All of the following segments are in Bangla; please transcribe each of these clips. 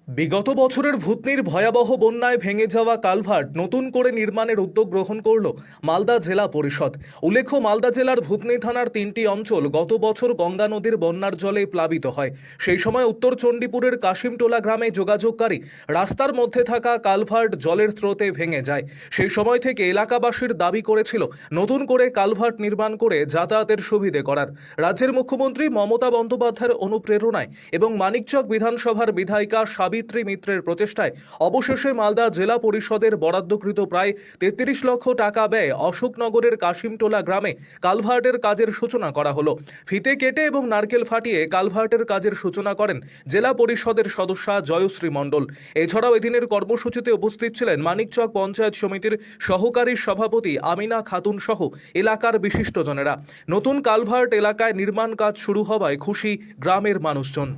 বিগত বছরের ভূতনির ভয়াবহ বন্যায় ভেঙে যাওয়া কালভার্ট নতুন করে নির্মাণের উদ্যোগ গ্রহণ করল মালদা জেলা পরিষদ। উল্লেখ্য, মালদা জেলার ভূতনি থানার 3টি অঞ্চল গত বছর গঙ্গা নদীর বন্যার জলে প্লাবিত হয়। সেই সময় উত্তর চণ্ডীপুরের কাশিমটোলা গ্রামে যোগাযোগকারী রাস্তার মধ্যে থাকা কালভার্ট জলের স্রোতে ভেঙে যায়। সেই সময় থেকে এলাকাবাসীর দাবি করেছিল নতুন করে কালভার্ট নির্মাণ করে যাতায়াতের সুবিধে করার। রাজ্যের মুখ্যমন্ত্রী মমতা বন্দ্যোপাধ্যায়ের অনুপ্রেরণায় এবং মানিকচক বিধানসভার বিধায়িকা সাবিত্রী মিত্রের প্রচেষ্টায় অবশেষে মালদা জেলা পরিষদের বরাদ্দকৃত প্রায় 33 লক্ষ টাকা ব্যয়ে অশোকনগরের কাশিমটোলা গ্রামে কালভার্টের কাজের সূচনা করা হলো। ফিতে কেটে এবং নারকেল ফাটিয়ে কালভার্টের কাজের সূচনা করেন জেলা পরিষদের সদস্যা জয়শ্রী মণ্ডল। এছাড়াও এদিনের কর্মসূচিতে উপস্থিত ছিলেন মানিকচক পঞ্চায়েত সমিতির সহকারী সভাপতি আমিনা খাতুন সহ এলাকার বিশিষ্টজনেরা। নতুন কালভার্ট এলাকায় নির্মাণ কাজ শুরু হওয়ায় খুশি গ্রামের মানুষজন।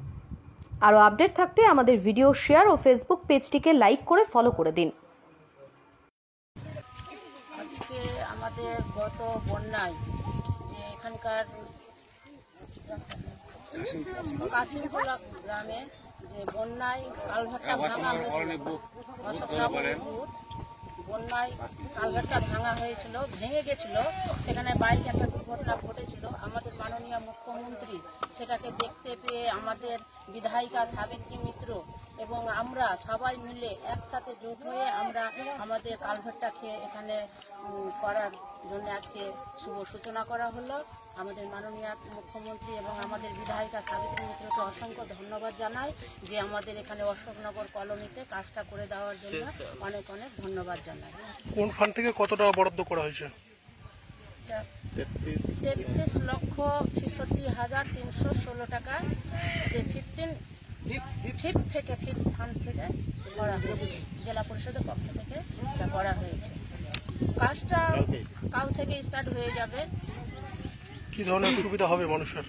আরও আপডেট থাকতে আমাদের ভিডিও শেয়ার ও ফেসবুক পেজটিকে লাইক করে ফলো করে দিন। আজকে আমাদের গত বন্যায় যে এখানকার কাশিমটোলা গ্রামে যে বন্যায় কালভার্টটা ভাঙা হয়েছিল, অশোকনগরের বুথ বন্যায় কালভার্টটা ভাঙা হয়েছিল, ভেঙে গেছিল। সেখানে বাইক একটা দুর্ঘটনা ঘটেছিল। আমাদের মাননীয় মুখ্যমন্ত্রী সেটাকে দেখতে পেয়ে আমাদের বিধায়িকা সাবিত্রী মিত্র এবং আমরা সবাই মিলে একসাথে যোগ হয়ে আমরা আমাদের কালভার্টটাকে এখানে করার জন্য আজকে শুভ সূচনা করা হলো। আমাদের মাননীয় মুখ্যমন্ত্রী এবং আমাদের বিধায়িকা সাবিত্রী মিত্রকে অসংখ্য ধন্যবাদ জানাই যে আমাদের এখানে অশোকনগর কলোনিতে কাজটা করে দেওয়ার জন্য অনেক অনেক ধন্যবাদ জানাই। কোন ফান্ড থেকে কত টাকা বরাদ্দ করা হয়েছে? 33,66,316 টাকা ফিফথ ফান্ড থেকে করা হয়েছে, জেলা পরিষদের পক্ষ থেকে এটা করা হয়েছে। কাজটা কাল থেকে স্টার্ট হয়ে যাবে। কি ধরনের সুবিধা হবে মানুষের?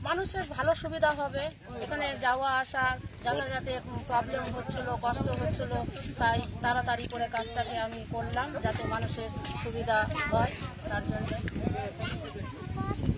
মানুষের ভালো সুবিধা হবে। এখানে যাওয়া আসা যাতায়াতের প্রবলেম হচ্ছিল, কষ্ট হচ্ছিল, তাই তাড়াতাড়ি করে কাজটাকে আমি করলাম যাতে মানুষের সুবিধা হয় তার জন্য।